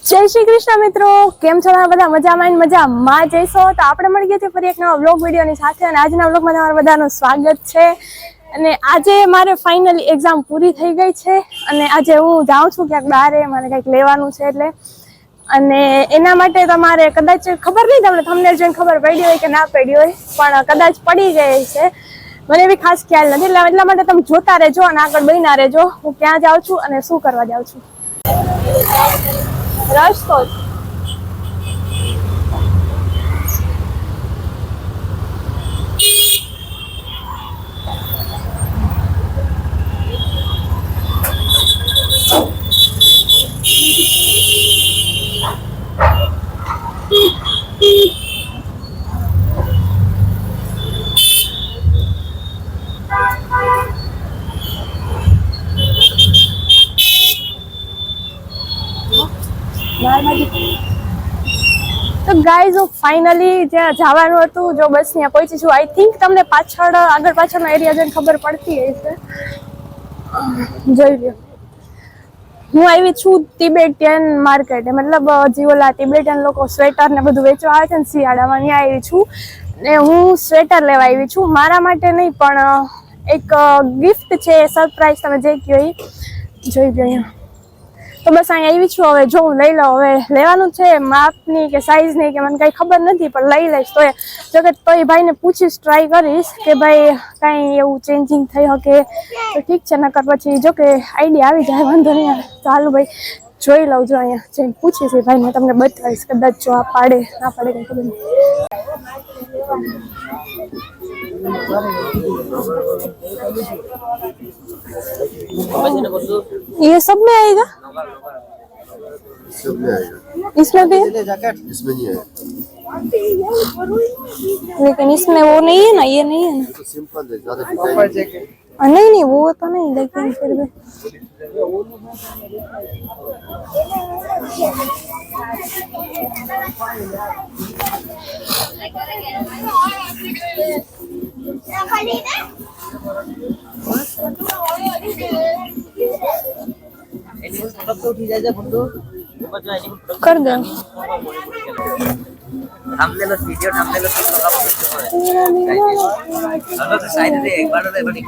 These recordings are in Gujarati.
જય શ્રી કૃષ્ણ મિત્રો, કેમ છો તમે બધા? મજામાં જઈશો તો આપણે મળી ગયા છે ફરી એક નવા વ્લોગ વિડીયોની સાથે અને આજના વ્લોગમાં તમારું બધાનું સ્વાગત છે. અને આજે મારે ફાઇનલી એક્ઝામ પૂરી થઈ ગઈ છે અને આજે હું જાઉં છું ક્યાંક બહાર, મારે કંઈક લેવાનું છે એટલે. અને એના માટે તમારે કદાચ ખબર નહીં, તમને થંબનેલ જોઈને ખબર પડી હોય કે ના પડી હોય, પણ કદાચ પડી ગઈ છે, મને એવી ખાસ ખ્યાલ નથી. એટલા માટે તમે જોતા રહેજો અને આગળ બન્યા રહેજો હું ક્યાં જાઉં છું અને શું કરવા જાઉં છું. રસ્તો તો ગાઈઝ, હું ફાઇનલી જ્યાં જવાનું હતું જો બસ ત્યાં પહોંચી છું. આઈ થિંક તમને આગળ પાછળનો એરિયા જોઈને ખબર પડતી હશે. જોઈ લો, હું આવી છું તિબેટિયન માર્કેટ, મતલબ જે ઓલા તિબેટિયન લોકો સ્વેટર ને બધું વેચવા આવે છે ને શિયાળામાં, ત્યાં આવી છું. ને હું સ્વેટર લેવા આવી છું, મારા માટે નહીં પણ એક ગિફ્ટ છે, સરપ્રાઈઝ, તમે જે કહો એ. જોઈ લો અહીંયા. તો બસ અહીં આવી છું, હવે જો હું લઈ લઉં. હવે લેવાનું છે, માપની કે સાઈઝની કે મને કંઈ ખબર નથી, પણ લઈ લઈશ. તો જો કે તો એ ભાઈને પૂછીશ, ટ્રાય કરીશ કે ભાઈ કાંઈ એવું ચેન્જિંગ થઈ શકે તો ઠીક છે, નકર પછી જો કે આઈડિયા આવી જાય વાંધો નહીં. તો હાલો ભાઈ જોઈ લઉં, જો અહીંયા જઈને પૂછીશ એ ભાઈને, તમને બતાવીશ કદાચ જો આ પાડે ના પાડે કંઈ ખબર નહીં. ये सब में आएगा? सब में आएगा। इसमें भी? इसमें नहीं है। लेकिन इसमें वो नहीं है ना, ये नहीं है ना? तो सिंपल है, ज्यादा डिजाइन नहीं वो तो नहीं, लेकिन फिर भी कर दो. हमने लोग वीडियो हमने लोग किस लगा तो साइड में एक बार तो बड़ी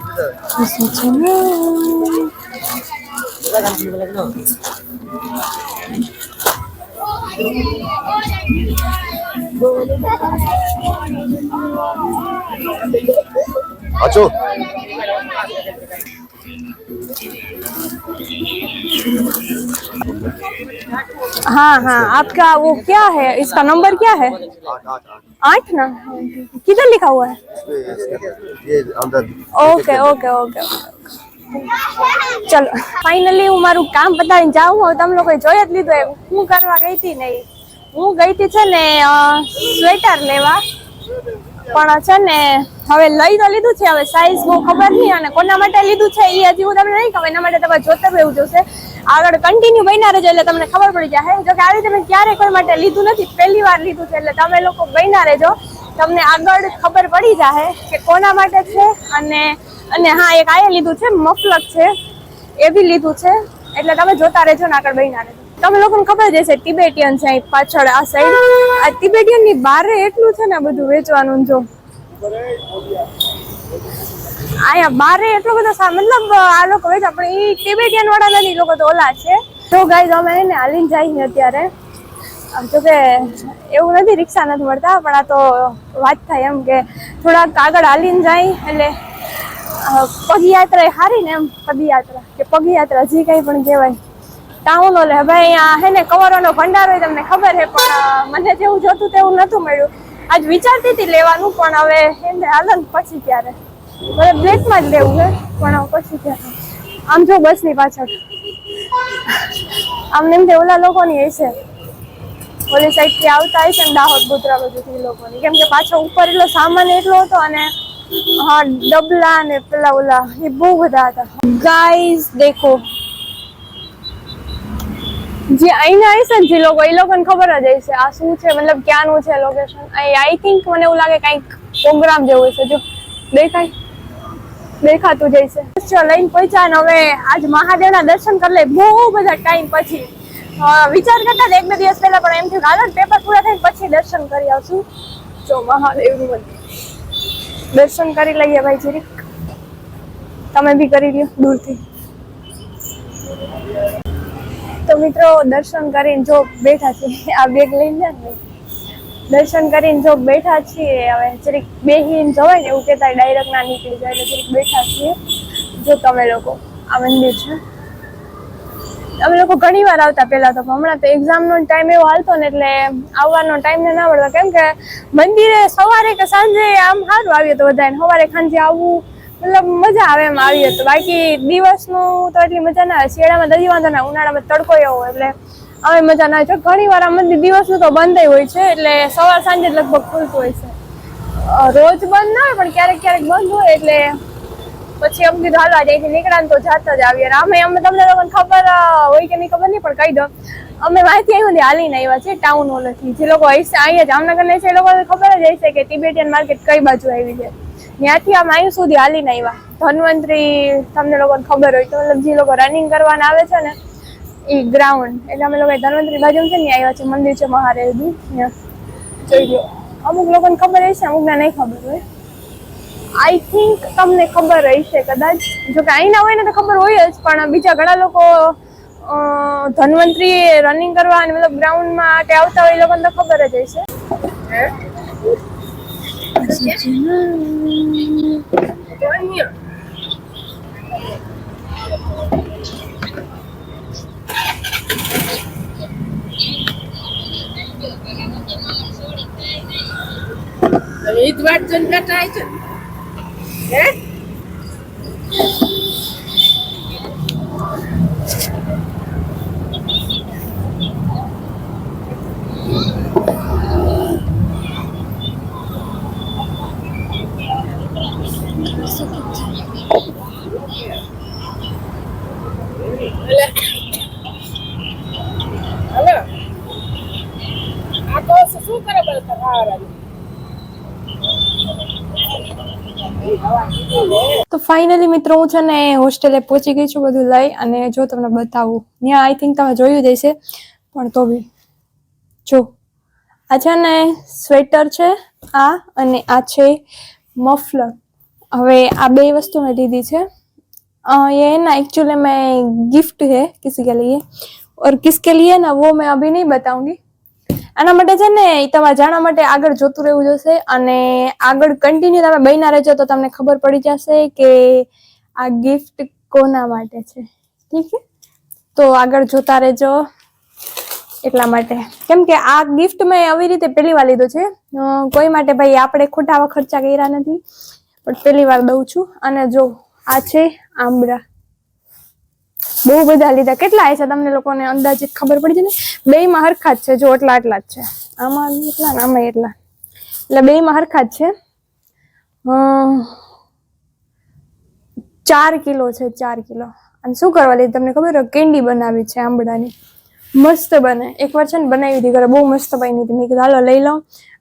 अच्छो हाँ हाँ, आपका वो क्या है, इसका नंबर क्या है? 8 ना? किधर लिखा हुआ है? ये अंदर ओके ओके ओके. चलो ફાઇનલી હું મારું કામ પતાવીને જાઉં. હવે તમે લોકોએ જોઈ જ લીધું એમ હું કરવા ગઈ હતી નહીં. હું ગઈ હતી છે ને સ્વેટર લેવા, પણ છે ને હવે લઈ તો લીધું છે, હવે સાઈઝ બહુ ખબર નહીં અને કોના માટે લીધું છે એ હજી હું તમને નહીં કહું. એના માટે તમારે જોતા રહેવું જોશે, આગળ કન્ટિન્યુ બન્યા રહેજો એટલે તમને ખબર પડી જાય. જો કે આ રીતે મેં ક્યારેય કોઈ માટે લીધું નથી, પહેલી વાર લીધું છે, એટલે તમે લોકો બન્યા રહેજો, તમને આગળ ખબર પડી જાય કે કોના માટે છે. અને હા, એક આયે લીધું છે, મફલક છે એ બી લીધું છે, એટલે તમે જોતા રહેજો ને આગળ બન્યા રહેજો. તમે લોકોને ખબર જ હશે તિબેટિયન છે અહીં પાછળ આ સાઈડ. આ તિબેટિયન ની બારે એટલું છે ને બધું વેચવાનું. જો અહીંયા બારે એટલો બધો મતલબ આ લોકો વેચે, પણ એ તિબેટિયન વાળા નથી, લોકો તો ઓલા છે. તો ગાઈઝ અમે એને હાલીને જઈએ અત્યારે. જો કે એવું નથી, રિક્ષા નથી મળતા, પણ આ તો વાત થાય એમ કે થોડાક આગળ હાલીને જાય એટલે પગયાત્રા સારી ને, એમ પદયાત્રા કે પગયાત્રા જે કંઈ પણ કહેવાય. ટાઉન ઓલે હવે અહીંયા હે ને કવરોનો ભંડાર હોય, તમને ખબર છે, પણ મને જેવું જોતું તેવું નહોતું મળ્યું. આજ વિચારતી હતી લેવાનું, પણ હવે એને હાલન પછી ક્યારે મને બ્લેકમાં જ લેવું છે, પણ પછી ક્યારે. આમ જો બસની પાછળ આમ એમ કે ઓલા લોકોની હશે, ઓલી સાઈડથી આવતા હશે ને દાહોદ ગોધરા બધું લોકોની, કેમ કે પાછો ઉપર એટલો સામાન એટલો હતો અને હા ડબલા ને પેલા ઓલા એ બહુ બધા હતા. ગાઈઝ દેખો, જે અહીંના હશે ને જે લોકો, એ લોકોને ખબર જ હશે આ શું છે, મતલબ ક્યાંનું છે લોકેશન. આઈ થિંક મને એવું લાગે કંઈક પ્રોગ્રામ જેવું હશે. જો દેખાતું જઈશે. લઈને પહોંચ્યા ને હવે આજ મહાદેવના દર્શન કરી લે બહુ બધા ટાઈમ પછી. વિચાર કરતા હતા 1-2 દિવસ પહેલા, પણ એમ થયું હાલો પેપર પૂરા થાય પછી દર્શન કરી આવશું. જો મહાદેવનું મંદિર, દર્શન કરી લઈએ ભાઈ જરીક. તમે બી કરી લ્યો દૂરથી. તો મિત્રો દર્શન કરીને જો બેઠા છીએ, આ બેગ લઈને ને દર્શન કરીને જો બેઠા છીએ. હવે જરીક બેહીને જવાય ને એવું કહેતા ડાયરેક્ટ ના નીકળી જાય, એટલે જરીક બેઠા છીએ. જો તમે લોકો આ મંદિર છે, અમે લોકો ઘણી વાર આવતા પહેલા તો, હમણાં તો એક્ઝામનો ટાઈમ એવો હાલતો ને એટલે આવવાનો ટાઈમ ને ના મળતો. કેમ કે મંદિરે સવારે કે સાંજે આમ સારું આવીએ તો બધાને, સવારે સાંજે આવવું મતલબ મજા આવે એમ આવીએ તો. બાકી દિવસનું તો એટલી મજા ના આવે. શિયાળામાં દજી વાંધો ના, ઉનાળામાં તડકો એવો હોય એટલે હવે મજા ના આવે. ઘણી વાર આ મંદિર દિવસનું તો બંધ હોય છે, એટલે સવાર સાંજે લગભગ ખુલતું હોય છે. રોજ બંધ ના હોય પણ ક્યારેક ક્યારેક બંધ હોય, એટલે પછી અમ કીધું હાલવા જઈથી નીકળ્યા તો જાતા જ આવીએ. અમે તમને લોકોને ખબર હોય કે નહીં ખબર નહીં, પણ કહી દો અમે માહિતી આવી હાલીને આવ્યા છે ટાઉન હોલથી. જે લોકો અહીંયા જામનગર ને છે એ લોકો ખબર જ હશે કે તિબેટિયન માર્કેટ કઈ બાજુ આવી છે. ત્યાંથી આમ અહીં સુધી હાલીને આવ્યા. ધન્વંતરી તમને લોકોને ખબર હોય તો, મતલબ જે લોકો રનિંગ કરવાના આવે છે ને એ ગ્રાઉન્ડ, એટલે અમે લોકો ધન્વંતરી બાજુ છે ને આવ્યા છે. મંદિર છે મહાદેવનું, ત્યાં જોઈ લો. અમુક લોકોને ખબર હશે, અમુકને નહીં ખબર હોય. આઈ થિંક તમને ખબર હશે કદાચ, જોકે અહીં ના હોય ને તો ખબર હોય જ, પણ બીજા ઘણા લોકો ધન્વંતરી રનિંગ કરવા અને મતલબ ગ્રાઉન્ડમાં કે આવતા હોય એ લોકોને તો ખબર જ હશે. તો ફાઇનલી મિત્રો હું છે ને હોસ્ટેલે પહોંચી ગઈ છું બધું લઈ, અને જો તમને બતાવું ત્યાં આઈ થિંક તમે જોયું જ હશે, પણ તો બી જો આ છે ને સ્વેટર છે આ, અને આ છે મફલર. હવે આ બે વસ્તુ મેં લીધી છે. ये ना एक्चुअली मैं गिफ्ट है किसी के लिए, और किसके लिए ना वो मैं अभी नहीं बताऊंगी. આના માટે છે ને તમારે જાણવા માટે આગળ જોતું રહેવું જોશે, અને આગળ કન્ટિન્યુ તમે બન્યા રહેજો તો તમને ખબર પડી જશે કે આ ગિફ્ટ કોના માટે છે. ઠીક છે, તો આગળ જોતા રહેજો એટલા માટે. કેમ કે આ ગિફ્ટ મેં આવી રીતે પહેલી વાર લીધો છે, કોઈ માટે ભાઈ આપણે ખોટા ખર્ચા કર્યા નથી, પણ પહેલી વાર દઉં છું. અને જો આ છે આંબળા, બહુ બધા લીધા. કેટલા છે તમને લોકોને અંદાજિત ખબર પડી જાય ને? બે માં હરખા જ છે, જો એટલા જ છે. આમાં એટલા ને આમાં એટલા, એટલે બે માં હરખા જ છે. 4 કિલો છે, 4 કિલો. અને શું કરવા લીધી તમને ખબર? કેન્ડી બનાવી છે આંબળાની, મસ્ત બને. એકવાર છે ને બનાવી હતી ઘરે, બહુ મસ્ત બની હતી. મેં કીધું હાલો લઈ લો.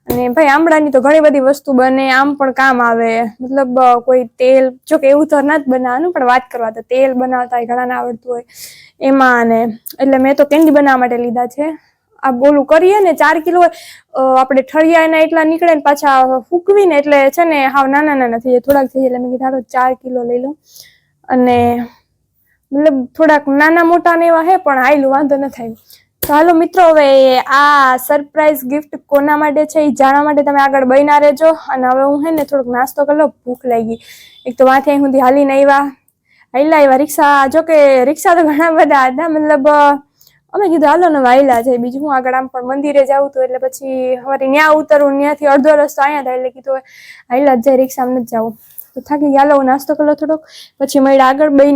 અને ભાઈ આંબળાની તો ઘણી બધી વસ્તુ બને, આમ પણ કામ આવે. મતલબ કોઈ તેલ, જો કે એવું તો ના જ બનાવવાનું, પણ વાત કરવા તો તેલ બનાવતા હોય ઘણા ના આવડતું હોય એમાં. અને એટલે મેં તો કેન્ડી બનાવવા માટે લીધા છે. આ બોલું કરીએ ને 4 કિલો આપણે ઠળિયા એના એટલા નીકળે ને પાછા ફૂકવીને એટલે છે ને હાવ નાના નાના થઈ જાય, થોડાક થઈ જાય. એટલે મેં કીધું હાલો 4 કિલો લઈ લો. અને મતલબ થોડાક નાના મોટા ને એવા હે, પણ હાયલું વાંધો ન થાય. તો હાલો મિત્રો, હવે આ સરપ્રાઈઝ ગિફ્ટ કોના માટે છે એ જાણવા માટે તમે આગળ બન્યા રહેજો. અને હવે હું હે ને થોડોક નાસ્તો કરી લો, ભૂખ લાગી. એક તો વાંથી અહીં સુધી હાલીને આવ્યા રિક્ષા. જો કે રિક્ષા તો ઘણા બધા હતા, મતલબ અમે કીધું હાલો ને વાયલા છે. બીજું હું આગળ આમ પણ મંદિરે જવું હતું, એટલે પછી હવે ત્યાં ઉતરવું, ત્યાંથી અડધો રસ્તો અહીંયા થાય, એટલે કીધું હાયલા જ જાય, રિક્ષામાં નથી જવું. તો થાકી ગયા, હાલો નાસ્તો કરી લો થોડોક, પછી મળ્યા આગળ બન્યા.